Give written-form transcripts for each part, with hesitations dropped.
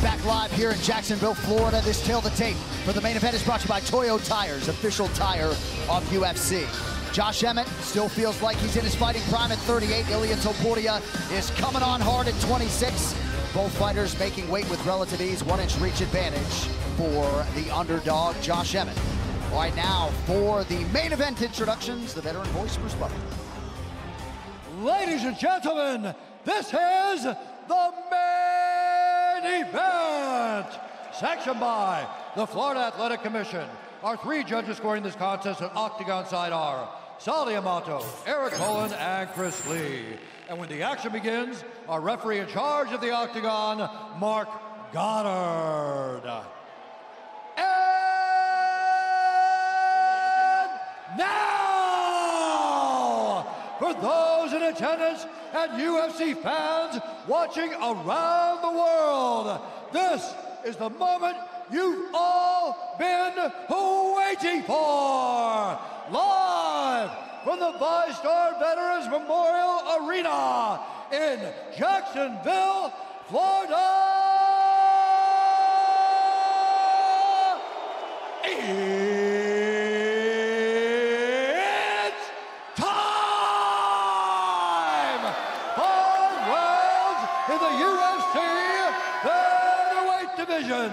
Back live here in Jacksonville, Florida. This Tail the Tape for the main event is brought to you by Toyo Tires, official tire of UFC. Josh Emmett still feels like he's in his fighting prime at 38. Ilia Topuria is coming on hard at 26. Both fighters making weight with relative ease, 1-inch reach advantage for the underdog, Josh Emmett. All right, now for the main event introductions, the veteran voice for Sputnik. Ladies and gentlemen, this is the main event, sanctioned by the Florida Athletic Commission. Our three judges scoring this contest at octagon side are Sally Amato, Eric Cullen, and Chris Lee. And when the action begins, our referee in charge of the octagon, Mark Goddard. And now, for those in attendance and UFC fans watching around the world, this is the moment you've all been waiting for. Live from the VyStar Veterans Memorial Arena in Jacksonville, Florida. It's time! 5 rounds in the UFC featherweight division.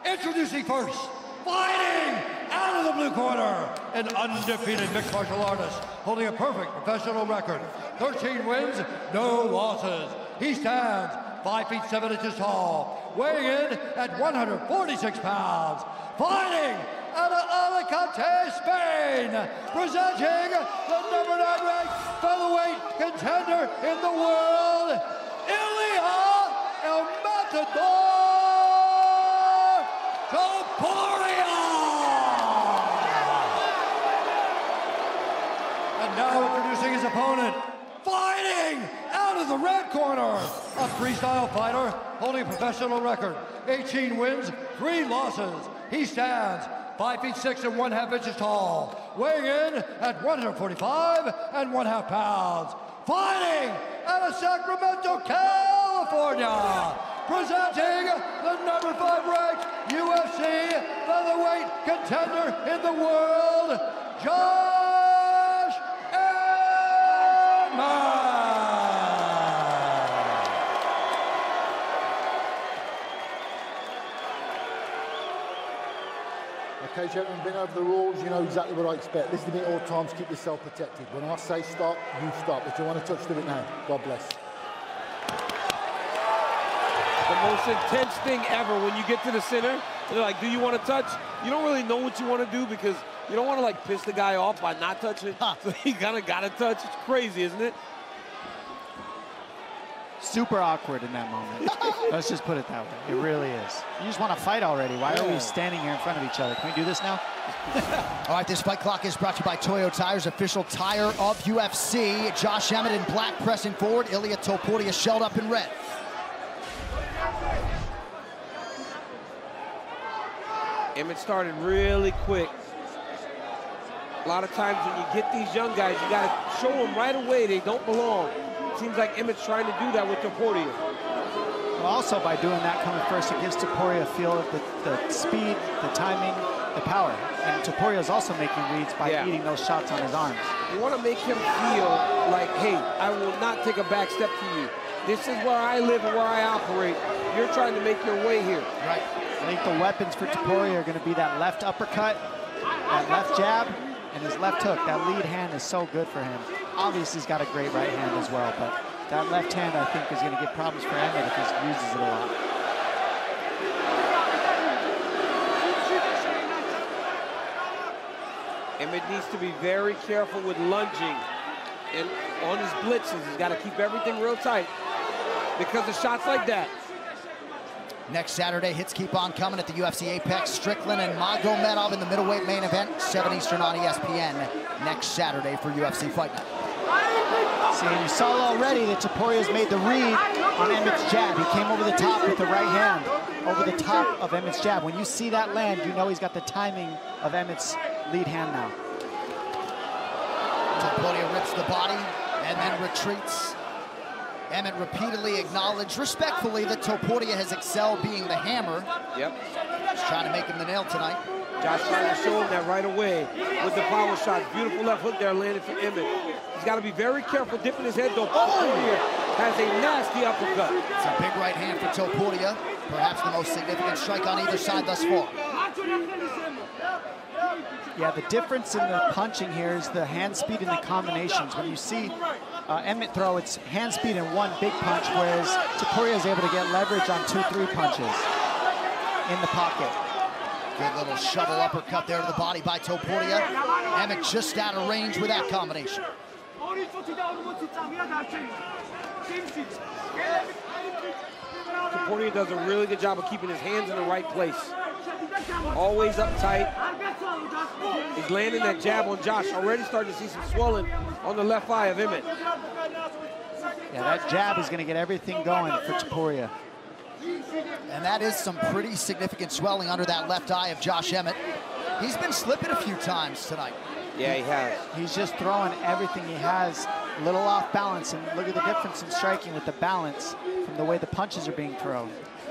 Introducing first, fighting out of the blue corner, an undefeated mixed martial artist holding a perfect professional record. 13 wins, no losses. He stands 5 feet 7 inches tall, weighing in at 146 pounds. Fighting out of Alicante, Spain, presenting the number 9 ranked featherweight contender in the world, Ilia El Matador Topuria! And now introducing his opponent, fighting out of the red corner, a freestyle fighter holding a professional record, 18 wins, 3 losses. He stands 5 feet 6 and 1/2 inches tall, weighing in at 145 and 1/2 pounds. Fighting out of Sacramento, California, presenting the number 5 ranked UFC featherweight contender in the world, Josh Emmett. Okay, gentlemen, been over the rules, you know exactly what I expect. Listen to me at all times, keep yourself protected. When I say stop, you stop. If you want to touch, do it now. God bless. The most intense thing ever when you get to the center, they're like, do you want to touch? You don't really know what you want to do because you don't want to like piss the guy off by not touching. So you kind of got to touch. It's crazy, isn't it? Super awkward in that moment. Let's just put it that way. It really is. You just want to fight already. Why are we standing here in front of each other? Can we do this now? All right, this fight clock is brought to you by Toyo Tires, official tire of UFC. Josh Emmett in black pressing forward. Ilia Topuria shelled up in red. Emmett started really quick. A lot of times when you get these young guys, you got to show them right away they don't belong. Seems like Emmett's trying to do that with Topuria. Well, also by doing that, coming first against Topuria, feel the speed, the timing, the power. And Topuria is also making reads by eating those shots on his arms. You want to make him feel like, hey, I will not take a back step to you. This is where I live and where I operate. You're trying to make your way here. Right. I think the weapons for Topuria are going to be that left uppercut, that left jab, and his left hook. That lead hand is so good for him. Obviously, he's got a great right hand as well, but that left hand, I think, is going to give problems for Emmett if he uses it a lot. Emmett needs to be very careful with lunging. And on his blitzes, he's got to keep everything real tight because of shots like that. Next Saturday, hits keep on coming at the UFC Apex. Strickland and Magomedov in the middleweight main event, 7 Eastern on ESPN next Saturday for UFC Fight Night. See, you saw already that Topuria's made the read on Emmett's jab. He came over the top with the right hand, over the top of Emmett's jab. When you see that land, you know he's got the timing of Emmett's lead hand now. Topuria rips the body and then retreats Emmett repeatedly acknowledged respectfully that Topuria has excelled being the hammer. Yep. Just trying to make him the nail tonight. Josh trying to show him that right away with the power shot. Beautiful left hook there landed for Emmett. He's got to be very careful dipping his head though. Topuria has a nasty uppercut. It's a big right hand for Topuria. Perhaps the most significant strike on either side thus far. Yeah, the difference in the punching here is the hand speed and the combinations. When you see Emmett throw, it's hand speed in one big punch, whereas Topuria is able to get leverage on 2-3 punches in the pocket. Good little shovel uppercut there to the body by Topuria. Emmett just out of range with that combination. Topuria does a really good job of keeping his hands in the right place. Always up tight. He's landing that jab on Josh. Already starting to see some swelling on the left eye of Emmett. Yeah, that jab is going to get everything going for Topuria. And that is some pretty significant swelling under that left eye of Josh Emmett. He's been slipping a few times tonight. Yeah, he has. He's just throwing everything he has, a little off balance, and look at the difference in striking with the balance from the way the punches are being thrown.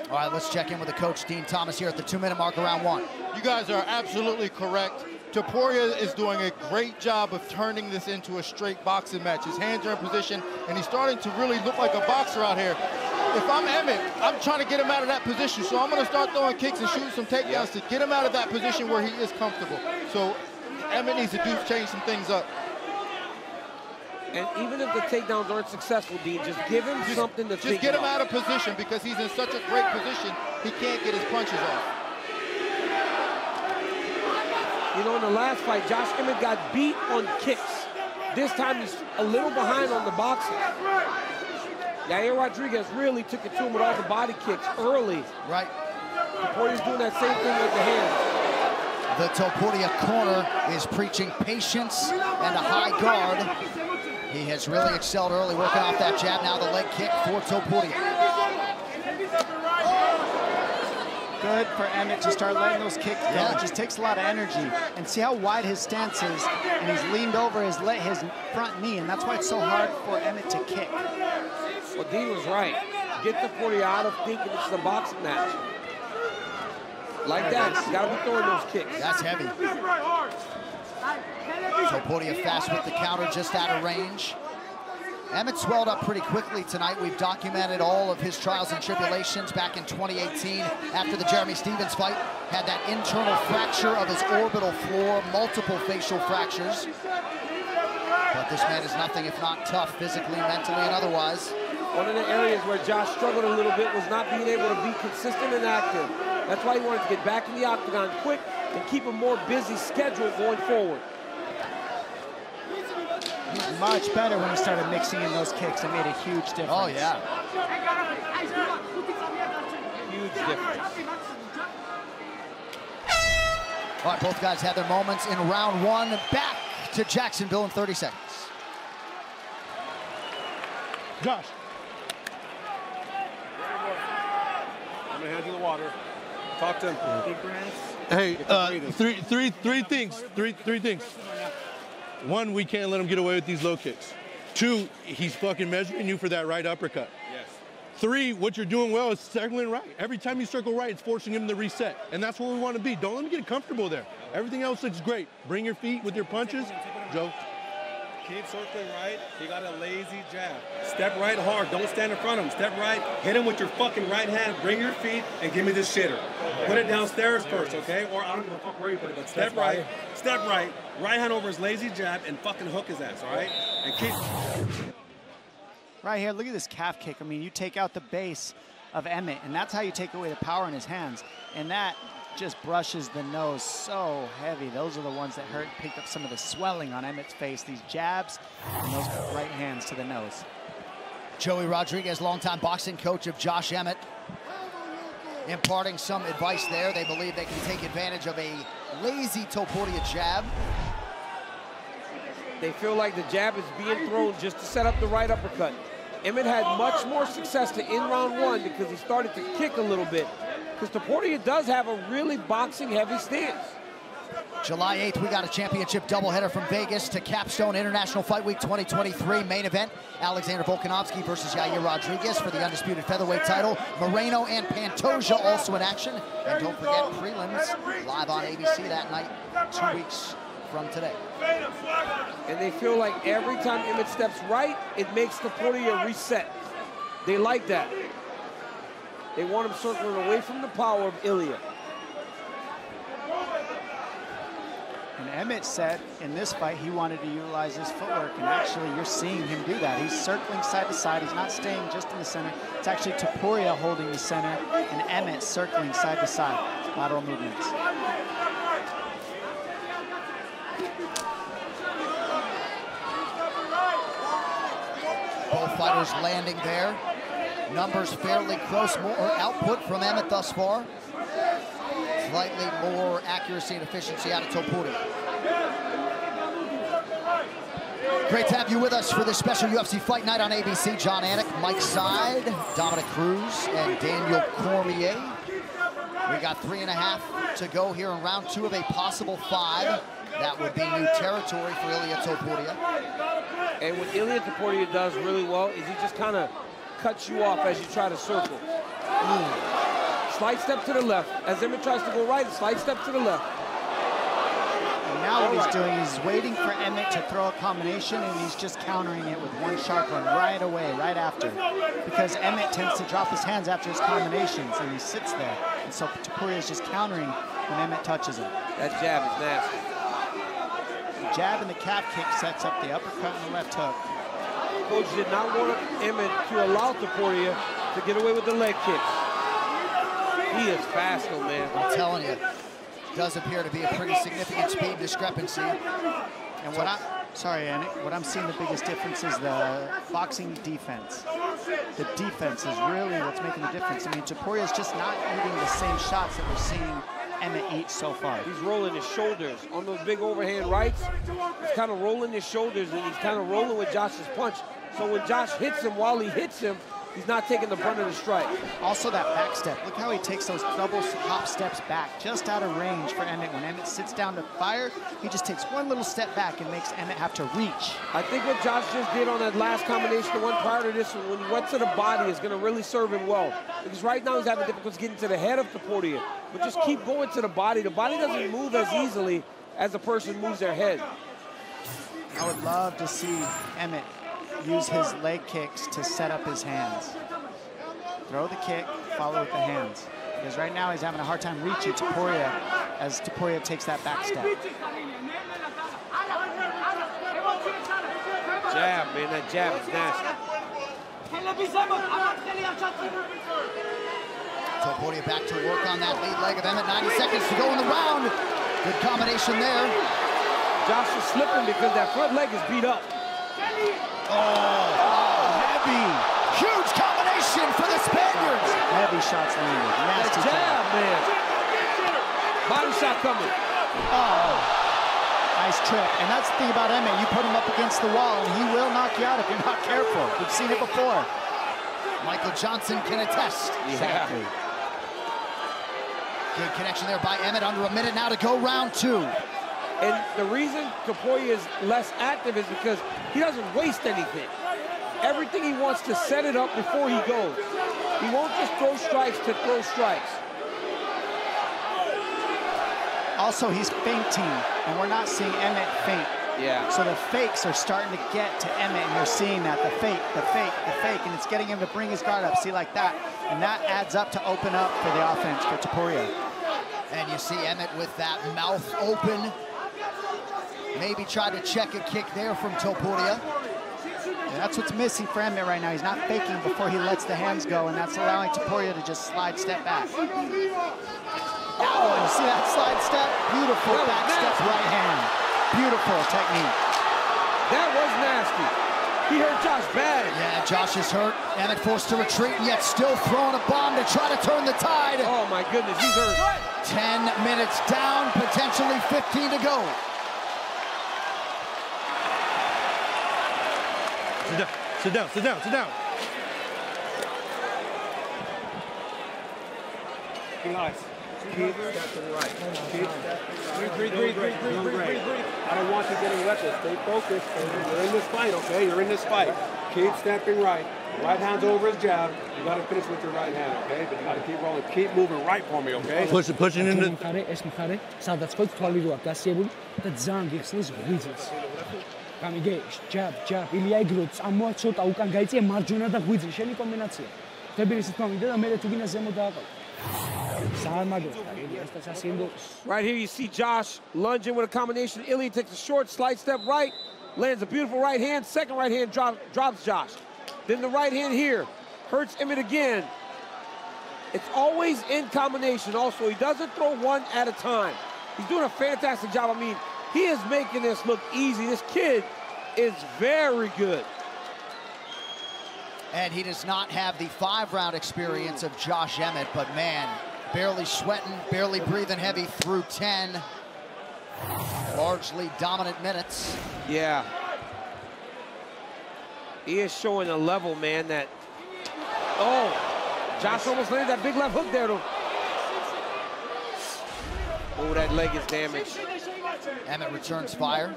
All right, let's check in with the coach, Dean Thomas, here at the 2-minute mark of round 1. You guys are absolutely correct. Topuria is doing a great job of turning this into a straight boxing match. His hands are in position, and he's starting to really look like a boxer out here. If I'm Emmett, I'm trying to get him out of that position, so I'm going to start throwing kicks and shooting some takedowns to get him out of that position where he is comfortable. So Emmett needs to change some things up. And even if the takedowns aren't successful, Dean, just give him something to think Just get him about. out of position because he's in such a great position, he can't get his punches off. You know, in the last fight, Josh Emmett got beat on kicks. This time he's a little behind on the boxing. Yair Rodriguez really took it to him with all the body kicks early. Right. Topuria's doing that same thing with the hands. The Topuria corner is preaching patience and a high guard. He has really excelled early, working off that jab. Now the leg kick for Topuria. Good for Emmett to start letting those kicks go. Yeah. It just takes a lot of energy. And see how wide his stance is, and he's leaned over his front knee, and that's why it's so hard for Emmett to kick. Well, Dean was right. Get Topuria out of thinking it's a boxing match. Like that, you gotta be throwing those kicks. That's heavy. Topuria fast with the counter, just out of range. Emmett swelled up pretty quickly tonight. We've documented all of his trials and tribulations back in 2018 after the Jeremy Stevens fight. Had that internal fracture of his orbital floor, multiple facial fractures. But this man is nothing if not tough, physically, mentally, and otherwise. One of the areas where Josh struggled a little bit was not being able to be consistent and active. That's why he wanted to get back in the octagon quick and keep a more busy schedule going forward. Much better when he started mixing in those kicks. It made a huge difference. Oh, yeah. Huge difference. All right, both guys had their moments in round 1. Back to Jacksonville in 30 seconds. Josh. I'm gonna hand you the water. Talk to him. Deep breaths. Hey, three things. One, we can't let him get away with these low kicks. 2, he's fucking measuring you for that right uppercut. Yes. 3, what you're doing well is circling right. Every time you circle right, it's forcing him to reset. And that's where we want to be. Don't let him get comfortable there. Everything else looks great. Bring your feet with your punches. Joe. Keep circling right. He got a lazy jab. Step right hard. Don't stand in front of him. Step right. Hit him with your fucking right hand. Bring your feet and give me this shitter. Put it downstairs first, okay? Or I don't give a fuck where you put it, but step right. Step right. Right hand over his lazy jab and fucking hook his ass, all right? And keep... Right here, look at this calf kick. I mean, you take out the base of Emmett, and that's how you take away the power in his hands. And that just brushes the nose so heavy. Those are the ones that hurt, picked up some of the swelling on Emmett's face, these jabs and those right hands to the nose. Joey Rodriguez, longtime boxing coach of Josh Emmett, imparting some advice there. They believe they can take advantage of a lazy Topuria jab. They feel like the jab is being thrown just to set up the right uppercut. Emmett had much more success to end round 1 because he started to kick a little bit. Because Topuria does have a really boxing heavy stance. July 8th, we got a championship doubleheader from Vegas to capstone International Fight Week 2023 main event. Alexander Volkanovski versus Yair Rodriguez for the undisputed featherweight title. Moreno and Pantoja also in action. And don't forget prelims live on ABC that night, 2 weeks from today. And they feel like every time Emmett steps right, it makes Topuria reset. They like that. They want him circling away from the power of Ilia. And Emmett said in this fight he wanted to utilize his footwork, and actually you're seeing him do that. He's circling side to side. He's not staying just in the center. It's actually Topuria holding the center and Emmett circling side to side. Lateral movements. Both fighters landing there. Numbers fairly close. More output from Emmett thus far. Slightly more accuracy and efficiency out of Topuria. Great to have you with us for this special UFC Fight Night on ABC. John Anik, Mike Side, Dominic Cruz, and Daniel Cormier. We got 3.5 to go here in round 2 of a possible 5. That would be new territory for Ilia Topuria. And what Ilia Topuria does really well is he just kind of cuts you off as you try to circle. Slight step to the left. As Emmett tries to go right, a slight step to the left. And now what he's doing is waiting for Emmett to throw a combination, and he's just countering it with one sharp one right away, right after. Because Emmett tends to drop his hands after his combinations, and he sits there. And so Topuria is just countering when Emmett touches him. That jab is nasty. The jab and the calf kick sets up the uppercut and the left hook. Coach did not want Emmett to allow Topuria to get away with the leg kicks. He is fast, though, man. I'm telling you, does appear to be a pretty significant speed discrepancy. And what what I'm seeing the biggest difference is the boxing defense. The defense is really what's making the difference. I mean, Topuria is just not eating the same shots that we're seeing Emmett eat so far. He's rolling his shoulders on those big overhand rights. He's kind of rolling his shoulders, and he's kind of rolling with Josh's punch. So when Josh hits him, while he hits him, he's not taking the brunt of the strike. Also that back step. Look how he takes those double hop steps back, just out of range for Emmett. When Emmett sits down to fire, he just takes one little step back and makes Emmett have to reach. I think what Josh just did on that last combination, the one prior to this one, when he went to the body, is going to really serve him well. Because right now he's having difficulty getting to the head of Topuria. But just keep going to the body. The body doesn't move as easily as a person moves their head. I would love to see Emmett use his leg kicks to set up his hands. Throw the kick, follow with the hands. Because right now he's having a hard time reaching Topuria as Topuria takes that back step. Jab, man, that jab is nasty. Topuria back to work on that lead leg of Emmett. 90 seconds to go in the round. Good combination there. Josh is slipping because that front leg is beat up. Oh, heavy. Huge combination for the Spaniards. Heavy shots landed. Nasty jab, man. Body shot coming. Oh, nice trip. And that's the thing about Emmett. You put him up against the wall, and he will knock you out if you're not careful. We've seen it before. Michael Johnson can attest. Exactly. Good connection there by Emmett. Under a minute now to go, round 2. And the reason Topuria is less active is because he doesn't waste anything. Everything he wants to set it up before he goes. He won't just throw strikes to throw strikes. Also, he's feinting, and we're not seeing Emmett feint. Yeah. So the fakes are starting to get to Emmett, and you're seeing that, the fake, the fake, the fake, and it's getting him to bring his guard up, see, like that. And that adds up to open up for the offense for Topuria. And you see Emmett with that mouth open. Maybe tried to check a kick there from Topuria. Yeah, that's what's missing for Emmett right now. He's not faking before he lets the hands go, and that's allowing Topuria to just slide step back. Oh, you see that slide step? Beautiful back step right hand. Beautiful technique. That was nasty. He hurt Josh bad. Yeah, Josh is hurt. Emmett forced to retreat, and yet still throwing a bomb to try to turn the tide. Oh, my goodness, he's hurt. 10 minutes down, potentially 15 to go. Sit down, sit down, sit down. Be nice. Keep stepping right. Keep stepping. Breathe. I don't want you getting reckless. Stay focused. You're in this fight, okay? You're in this fight. Keep stepping right. Right hand's over his jab. You got to finish with your right hand, okay? But you got to keep rolling. Keep moving right for me, okay? Pushing in the... ეს მხარე, სადაც ხო თვალი როა გასიებული და ძალიან გიხსნის ღვიძლს. გამიგე, ჯაბ, ილია იგრო წამოაცოტა უკან გაიწია მარჯვენა და ღვიძლი, შენი კომბინაცია. თებირის თვამიდა და მე თუ გინდა ზემო დააყო. Right here you see Josh lunging with a combination. Ilia takes a short slide step right, lands a beautiful right hand. Second right hand drops Josh. Then the right hand here hurts Emmett again. It's always in combination also. He doesn't throw one at a time. He's doing a fantastic job. I mean, he is making this look easy. This kid is very good. And he does not have the 5-round experience of Josh Emmett, but man, barely sweating, barely breathing heavy through 10. Largely dominant minutes. Yeah. He is showing a level, man, that... Oh, Josh almost landed that big left hook there, though. Oh, that leg is damaged. Emmett returns fire.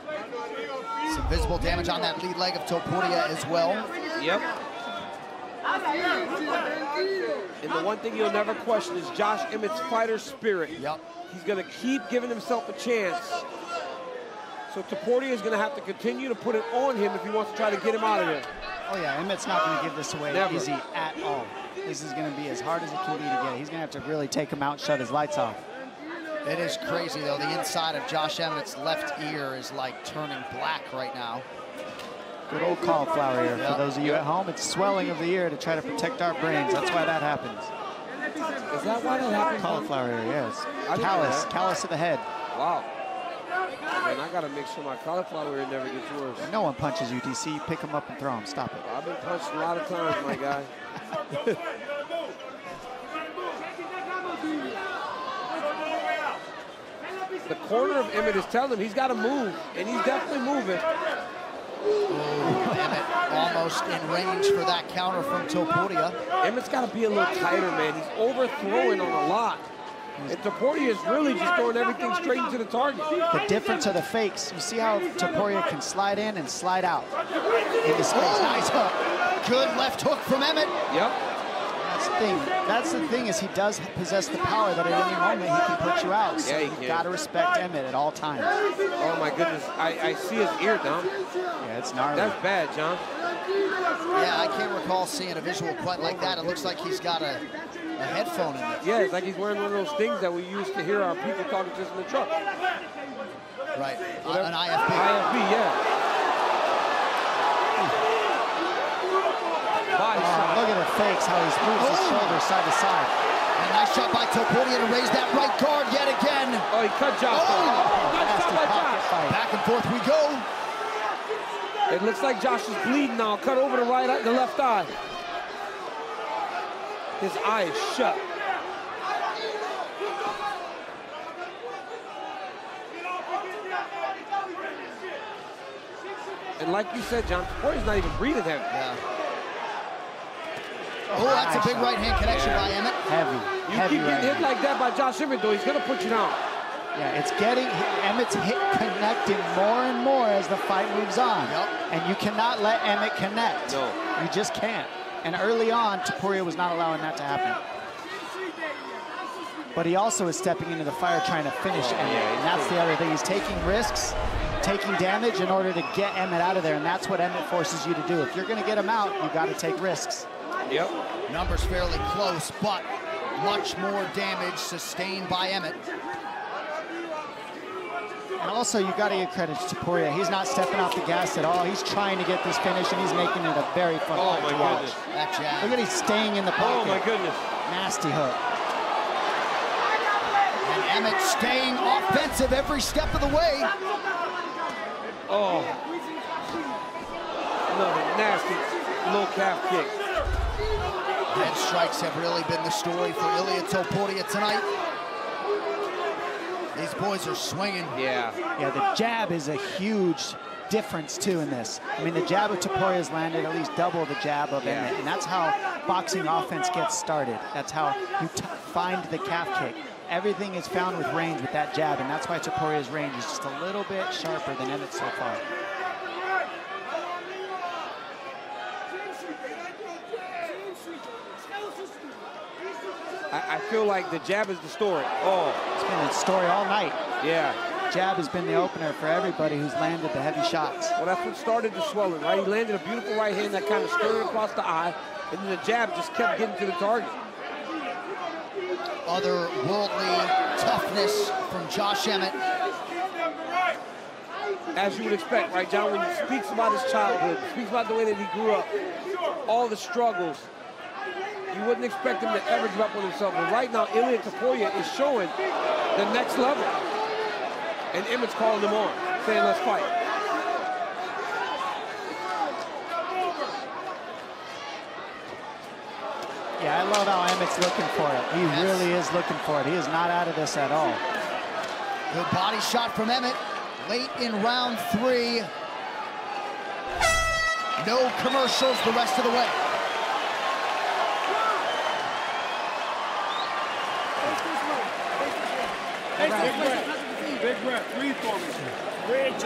Some visible damage on that lead leg of Topuria as well. Yep. And the one thing you'll never question is Josh Emmett's fighter spirit. Yep. He's going to keep giving himself a chance. So Topuria is going to have to continue to put it on him if he wants to try to get him out of there. Oh yeah, Emmett's not going to give this away Never. easy at all. This is going to be as hard as it can be to get. He's going to have to really take him out and shut his lights off. It is crazy, though. The inside of Josh Emmett's left ear is like turning black right now. Good old cauliflower ear. For those of you at home, it's swelling of the ear to try to protect our brains. That's why that happens. Is that why that happens? Cauliflower ear, yes. Callus of the head. Wow. Man, I got to make sure my cauliflower ear never gets worse. No one punches UTC. Pick him up and throw him. Stop it. I've been punched a lot of times, my guy. The corner of Emmett is telling him he's got to move, and he's definitely moving. Oh, Emmett almost in range for that counter from Topuria. Emmett's got to be a little tighter, man. He's overthrowing on a lot. And Topuria is really just throwing everything straight into the target. The difference are the fakes. You see how Topuria can slide in and slide out into space. Nice hook. Good left hook from Emmett. Yep. That's the thing is he does possess the power that at any moment he can put you out. So yeah, you've got to respect Emmett at all times. Oh my goodness, I see his ear, Dom. Yeah, it's gnarly. That's bad, John. Yeah, I can't recall seeing a visual quite like that. It looks like he's got a headphone in it. Yeah, it's like he's wearing one of those things that we used to hear our people talking to us in the truck. Right, an IFB. IFB, yeah. Look at the fakes, how he moves his shoulders side to side. And a nice shot by Topuria to raise that right guard yet again. Oh, he cut Josh. Nice shot by Josh. Back and forth we go. It looks like Josh is bleeding now. Cut over the the left eye. His eye is shut. And like you said, John, Topuria's not even breathing heavy. Yeah. Oh, that's a big right hand connection by Emmett. Heavy. You keep getting hit like that by Josh Emmett, though, he's going to put you down. Yeah, it's getting Emmett's hit connecting more and more as the fight moves on. Yep. And you cannot let Emmett connect. No. You just can't. And early on, Topuria was not allowing that to happen. But he also is stepping into the fire trying to finish Emmett. And that's the other thing. He's taking risks, taking damage in order to get Emmett out of there. And that's what Emmett forces you to do. If you're going to get him out, you've got to take risks. Yep. Numbers fairly close, but much more damage sustained by Emmett. And also, you've got to give credit to Topuria. He's not stepping off the gas at all. He's trying to get this finish, and he's making it a very fun fight to watch. That jab. Look at he's staying in the pocket. Oh, my goodness. Nasty hook. And Emmett staying offensive every step of the way. Oh. Another nasty low calf kick. Head strikes have really been the story for Ilia Topuria tonight. These boys are swinging. Yeah. Yeah, the jab is a huge difference, too, in this. I mean, the jab of Topuria has landed at least double the jab of Emmett, and that's how boxing offense gets started. That's how you find the calf kick. Everything is found with range with that jab, and that's why Topuria's range is just a little bit sharper than Emmett's so far. I feel like the jab is the story. Oh, it's been a story all night. Yeah. Jab has been the opener for everybody who's landed the heavy shots. Well, that's what started the swelling, right? He landed a beautiful right hand that kind of skirted across the eye, and then the jab just kept getting to the target. Otherworldly toughness from Josh Emmett. As you would expect, right, John, when he speaks about his childhood, speaks about the way that he grew up, all the struggles, you wouldn't expect him to ever give up on himself. But right now, Ilia Topuria is showing the next level. And Emmett's calling him on, saying, let's fight. Yeah, I love how Emmett's looking for it. He really is looking for it. He is not out of this at all. Good body shot from Emmett late in round 3. No commercials the rest of the way. Big breath, breathe for me. It's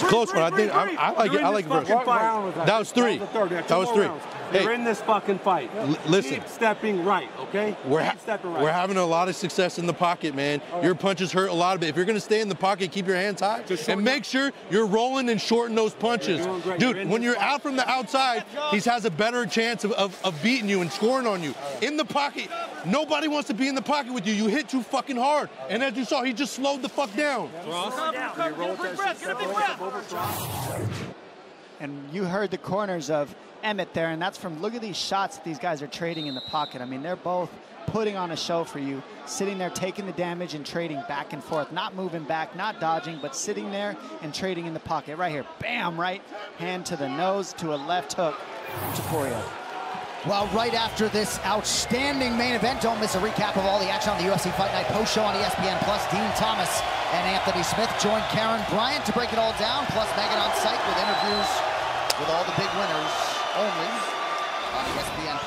a close one. I think I like it. I like it first. That was 3. That was 3. Hey, you're in this fucking fight. Listen. Keep stepping right, okay? We're having a lot of success in the pocket, man. Right. Your punches hurt a lot of it. If you're going to stay in the pocket, keep your hands high. And make sure you're rolling and shorting those punches. Dude, when you're out from the outside, he has a better chance of beating you and scoring on you. In the pocket, nobody wants to be in the pocket with you. You hit too fucking hard. And as you saw, he just slowed the fuck down. And you heard the corners of Emmett there, and that's from, look at these shots that these guys are trading in the pocket. I mean, they're both putting on a show for you, sitting there taking the damage and trading back and forth, not moving back, not dodging, but sitting there and trading in the pocket. Right here, bam, right hand to the nose, to a left hook from Topuria. Well, right after this outstanding main event, don't miss a recap of all the action on the UFC Fight Night post show on ESPN+. Dean Thomas and Anthony Smith join Karen Bryant to break it all down, plus Megan on site with interviews with all the big winners only on ESPN+.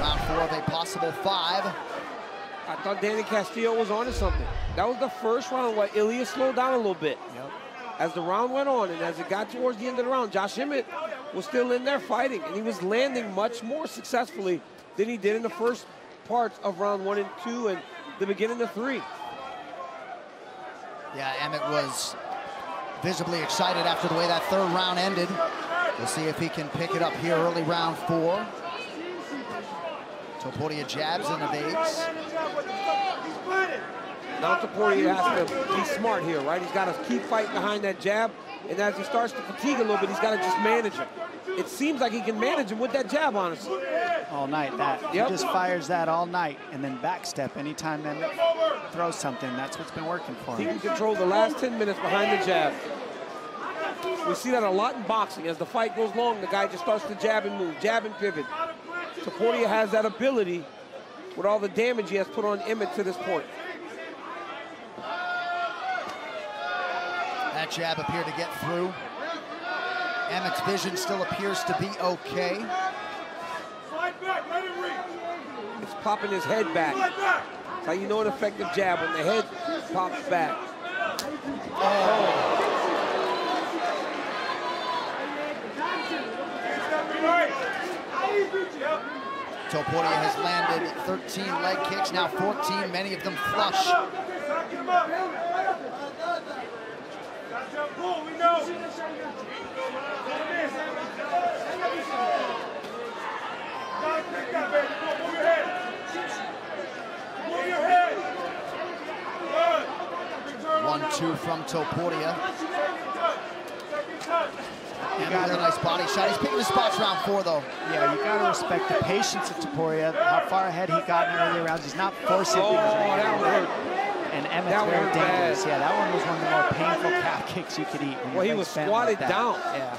Round 4 of a possible 5. I thought Danny Castillo was onto something. That was the first round where Ilia slowed down a little bit. Yep. As the round went on and as it got towards the end of the round, Josh Emmett was still in there fighting, and he was landing much more successfully than he did in the first parts of round 1 and 2 and the beginning of 3. Yeah, Emmett was visibly excited after the way that 3rd round ended. We'll see if he can pick it up here early round 4. Topuria jabs and evades. Now Topuria has to be smart here, right? He's got to keep fighting behind that jab, and as he starts to fatigue a little bit, he's got to just manage him. It seems like he can manage him with that jab, honestly. All night, that. Yep. He just fires that all night, and then backstep anytime Emmett throws something. That's what's been working for him. He can control the last 10 minutes behind the jab. We see that a lot in boxing. As the fight goes long, the guy just starts to jab and move, jab and pivot. Topuria has that ability with all the damage he has put on Emmett to this point. That jab appeared to get through. Emmett's vision still appears to be okay. It's popping his head back. That's how you know an effective jab, when the head pops back. Oh. Topuria has landed 13 leg kicks, now 14, many of them flush. One-two from Topuria. And a really nice body shot. He's picking his spots round 4, though. Yeah, you gotta respect the patience of Topuria, how far ahead he got in earlier rounds. He's not forcing things right now. And Emmett's very dangerous. Yeah, that one was one of the more painful calf kicks you could eat. Well, he was squatted down. Yeah.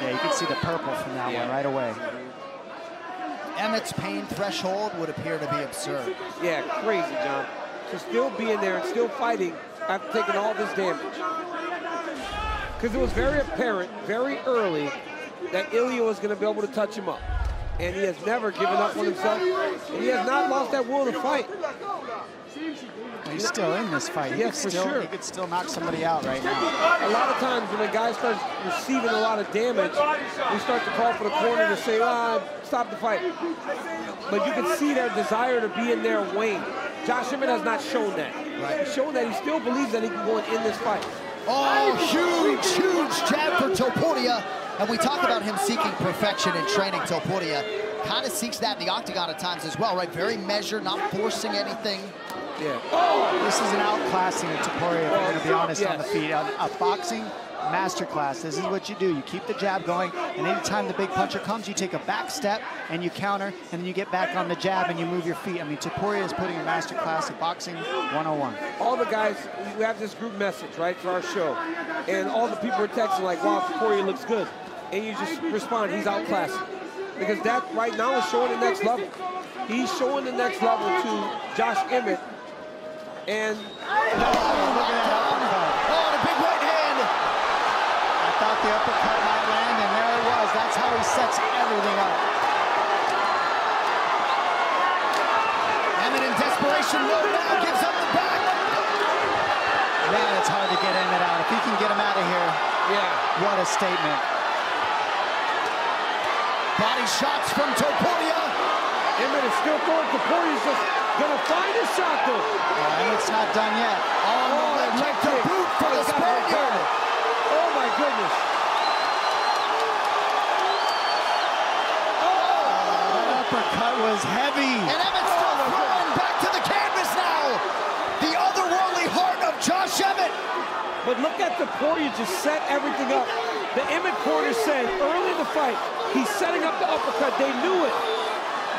Yeah, you can see the purple from that one right away. Emmett's pain threshold would appear to be absurd. Yeah, crazy, John. To still be in there and still fighting after taking all this damage. Because it was very apparent, very early, that Ilia was going to be able to touch him up. And he has never given up on himself. And he has not lost that will to fight. He's still in this fight. Yes, for sure. He could still knock somebody out right now. A lot of times when a guy starts receiving a lot of damage, we start to call for the corner to say, stop the fight. But you can see their desire to be in there wane. Josh Emmett has not shown that. Right. He's shown that he still believes that he can go and end this fight. Oh, huge jab for Topuria. And we talk about him seeking perfection in training. Topuria kind of seeks that in the octagon at times as well, right? Very measured, not forcing anything. Yeah. Oh! This is an outclassing of Topuria, if I'm going to be honest, on the feet. A boxing masterclass. This is what you do. You keep the jab going, and anytime the big puncher comes, you take a back step and you counter, and then you get back on the jab and you move your feet. I mean, Topuria is putting a masterclass of boxing 101. All the guys, we have this group message, right, for our show, and all the people are texting like, wow, Topuria looks good. And you just respond, he's outclassing. Because that right now is showing the next level. He's showing the next level to Josh Emmett. And look at that uppercut. Oh, and a big right hand. I thought the uppercut might land, and there it was. That's how he sets everything up. Emmett in desperation mode now gives up the back. Man, it's hard to get Emmett out. If he can get him out of here, what a statement. Body shots from Topuria. Emmett is still throwing. Topuria's just gonna find his shot though. Emmett's not done yet. Oh, leg to boot for the Spaniard. Oh my goodness. That uppercut was heavy. And Emmett's still throwing back to the canvas now. The otherworldly heart of Josh Emmett. But look at Topuria just set everything up. The Emmett corner said early in the fight, he's setting up the uppercut. They knew it.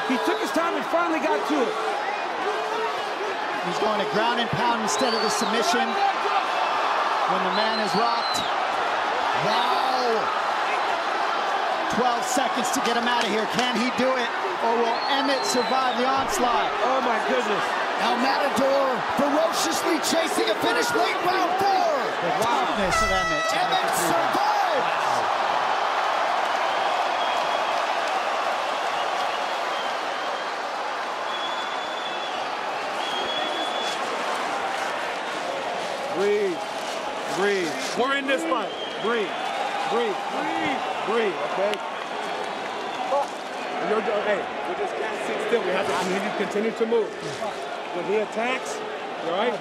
He took his time and finally got to it. He's going to ground and pound instead of the submission when the man is rocked. Wow. 12 seconds to get him out of here. Can he do it, or will Emmett survive the onslaught? Oh my goodness. El Matador ferociously chasing a finish late round 4. The toughness of Emmett. Emmett survives. Breathe. Breathe. We're in this fight. Breathe. Breathe. Breathe. Breathe, okay? Hey, we just can't sit still. We have to continue to move. When he attacks, you all right?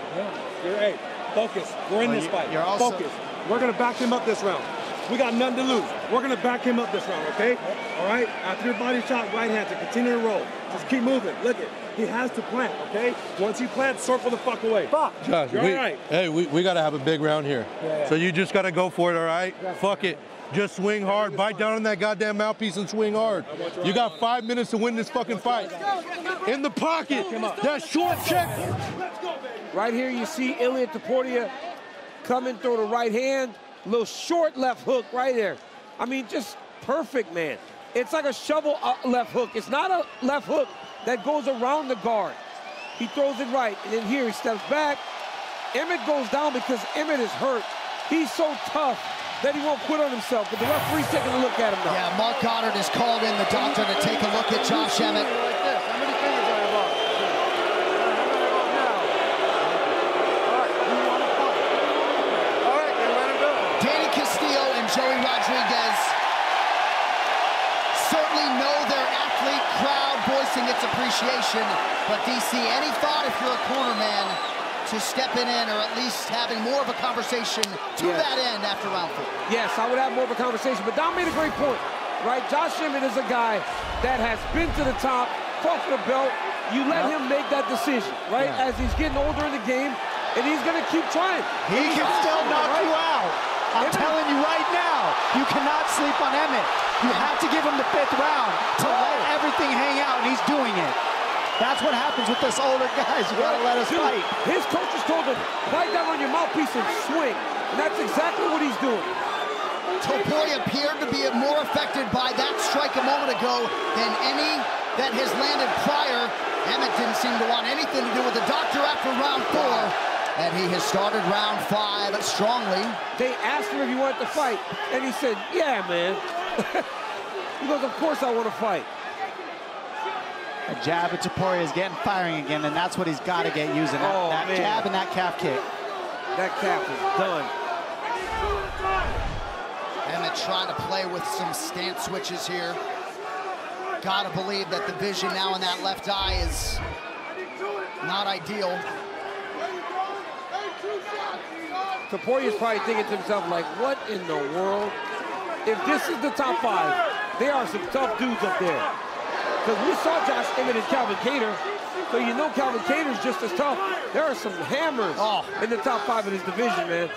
Hey, focus. We're in this fight. Focus. We're going to back him up this round. We got nothing to lose. We're going to back him up this round, okay? All right? After your body shot, right hand to continue to roll. Just keep moving. Look it. He has to plant, okay? Once he plants, circle the fuck away. Fuck. Josh, you're all right. Hey, we got to have a big round here. Yeah. So you just got to go for it, all right? Fuck it. Just swing hard. Bite down on that goddamn mouthpiece and swing hard. You got 5 minutes to win this fucking fight. In the pocket. That short check. Right here you see Ilia Topuria coming through the right hand. Little short left hook right there. I mean, just perfect, man. It's like a shovel left hook. It's not a left hook that goes around the guard. He throws it right, and then here he steps back. Emmett goes down because Emmett is hurt. He's so tough that he won't quit on himself, but the referee's taking a look at him now. Yeah, Mark Goddard has called in the doctor to take a look at Josh Emmett. How many fingers are involved? All right, then let him go. Danny Castillo and Joey Rodriguez certainly know their athlete crowd voicing its appreciation, but DC, any thought if you're a corner man to stepping in or at least having more of a conversation to that end after round 4? Yes, I would have more of a conversation, but Don made a great point, right? Josh Emmett is a guy that has been to the top, fought for the belt. You let him make that decision, right? As he's getting older in the game, and he's going to keep trying. He can still knock you out. I'm telling you right now, you cannot sleep on Emmett. You have to give him the 5th round to let everything hang out, and he's doing it. That's what happens with us older guys. You gotta let us fight. His coaches told him, bite down on your mouthpiece and swing. And that's exactly what he's doing. Topuria appeared to be more affected by that strike a moment ago blow than any that has landed prior. Emmett didn't seem to want anything to do with the doctor after round 4. And he has started round 5 strongly. They asked him if he wanted to fight, and he said, yeah, man. He goes, of course I want to fight. A jab at Topuria is getting firing again, and that's what he's got to get using. That jab and that calf kick. That calf is done. Emmett trying to play with some stance switches here. Gotta believe that the vision now in that left eye is not ideal. Topuria's probably thinking to himself, like, what in the world? If this is the top 5, there are some tough dudes up there. Because we saw Josh Emmett and Calvin Kattar, so you know Calvin Cater's just as tough. There are some hammers in the top 5 of this division, man.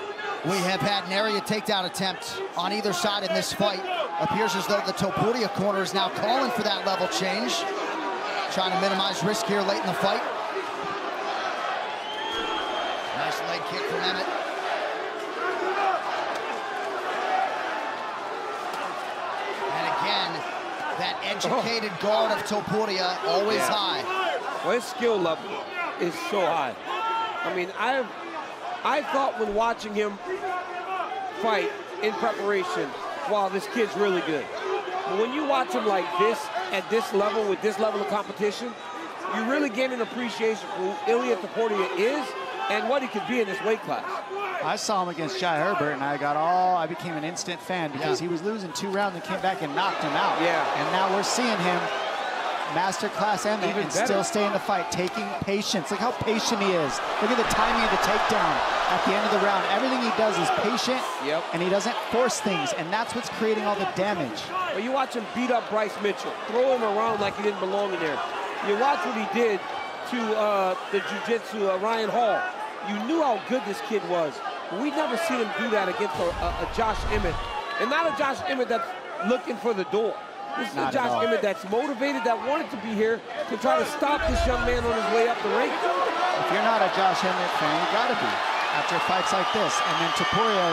We have had an area takedown attempt on either side in this fight. Appears as though the Topuria corner is now calling for that level change. Trying to minimize risk here late in the fight. Nice leg kick from Emmett. And again, that educated guard of Topuria, always high. Well, his skill level is so high. I mean, I thought when watching him fight in preparation, wow, this kid's really good. But when you watch him like this, at this level, with this level of competition, you really gain an appreciation for who Ilia Topuria is and what he could be in this weight class. I saw him against Jai Herbert, and I became an instant fan because he was losing 2 rounds and came back and knocked him out. And now we're seeing him masterclass Emmett and still stay in the fight, taking patience. Look how patient he is. Look at the timing of the takedown at the end of the round. Everything he does is patient, and he doesn't force things, and that's what's creating all the damage. Well, you watch him beat up Bryce Mitchell, throw him around like he didn't belong in there. You watch what he did to the jiu-jitsu Ryan Hall. You knew how good this kid was. But we've never seen him do that against a Josh Emmett. And not a Josh Emmett that's looking for the door. This is a Josh Emmett that's motivated, that wanted to be here to try to stop this young man on his way up the rank. If you're not a Josh Emmett fan, you gotta be after fights like this. And then Topuria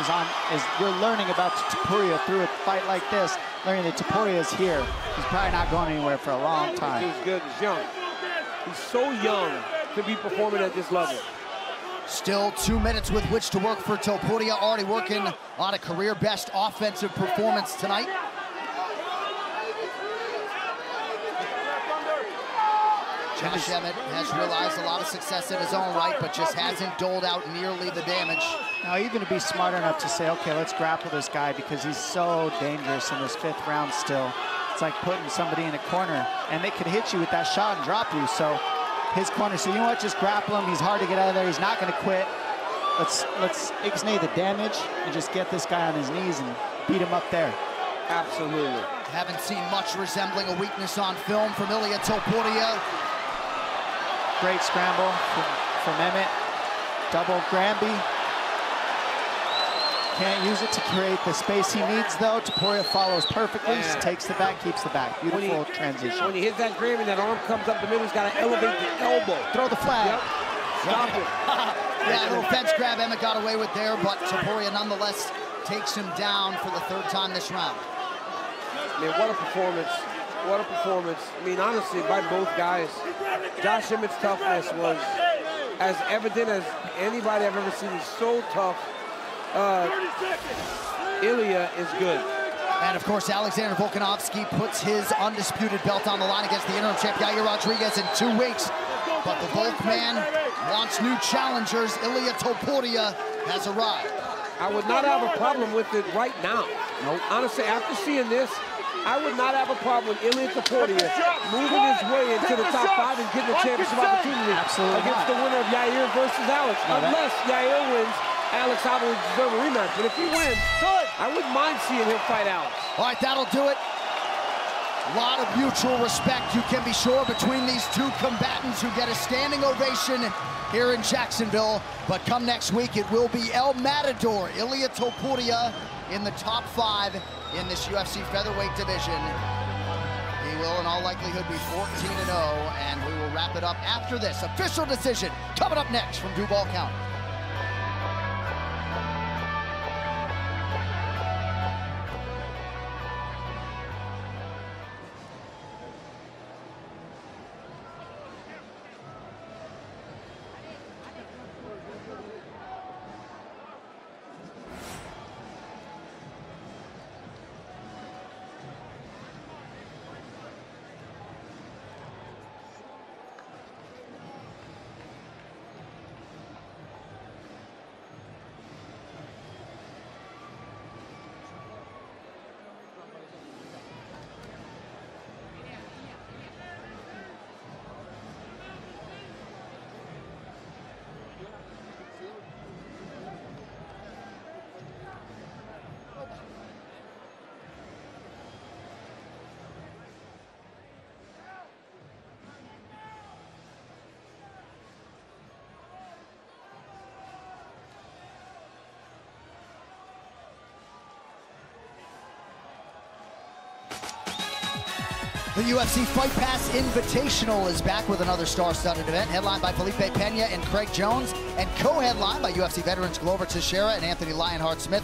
we're learning about Topuria through a fight like this, learning that Topuria is here. He's probably not going anywhere for a long time. He's good, he's young. He's so young to be performing at this level. Still 2 minutes with which to work for Topuria, already working on a career-best offensive performance tonight. Josh Emmett has realized a lot of success in his own right, but just hasn't doled out nearly the damage. Now, even to be smart enough to say, okay, let's grapple this guy because he's so dangerous in this 5th round still. It's like putting somebody in a corner, and they could hit you with that shot and drop you. So his corner said, you know what, just grapple him. He's hard to get out of there. He's not going to quit. Let's ixnay the damage and just get this guy on his knees and beat him up there. Absolutely. Haven't seen much resembling a weakness on film from Ilia Topuria. Great scramble from Emmett. Double Granby. Can't use it to create the space he needs, though. Topuria follows perfectly, takes the back, keeps the back. Beautiful transition. When he hits that Granby, that arm comes up the middle. He's got to elevate the elbow. Throw the flag. Stop it. Yeah, a little fence grab Emmett got away with there, but Topuria nonetheless takes him down for the 3rd time this round. Man, what a performance. What a performance. I mean, honestly, by both guys, Josh Emmett's toughness was as evident as anybody I've ever seen. He's so tough. Ilia is good. And of course, Alexander Volkanovski puts his undisputed belt on the line against the interim champ Yair Rodriguez in 2 weeks. But the Volk man wants new challengers. Ilia Topuria has arrived. I would not have a problem with it right now. Nope. Honestly, after seeing this, I would not have a problem with Ilia Topuria moving his way into the top 5 and getting a championship opportunity against the winner of Yair versus Alex. Unless Yair wins, Alex obviously deserves a rematch. But if he wins, I wouldn't mind seeing him fight Alex. All right, that'll do it. A lot of mutual respect, you can be sure, between these 2 combatants who get a standing ovation here in Jacksonville. But come next week, it will be El Matador, Ilia Topuria, in the top 5 in this UFC featherweight division. He will, in all likelihood, be 14-0, and we will wrap it up after this official decision coming up next from Duval County. The UFC Fight Pass Invitational is back with another star-studded event, headlined by Felipe Pena and Craig Jones, and co-headlined by UFC veterans Glover Teixeira and Anthony Lionheart-Smith,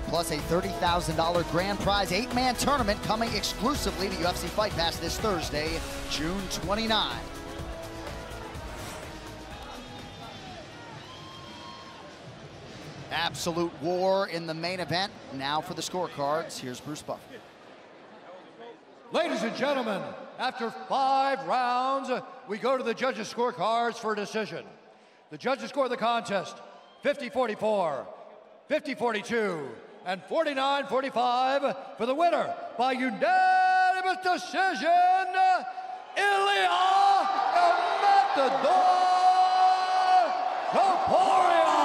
plus a $30,000 grand prize 8-man tournament coming exclusively to UFC Fight Pass this Thursday, June 29. Absolute war in the main event. Now for the scorecards, here's Bruce Buffer. Ladies and gentlemen, after 5 rounds, we go to the judges' scorecards for a decision. The judges score the contest 50-44, 50-42, and 49-45 for the winner by unanimous decision, Ilia Topuria.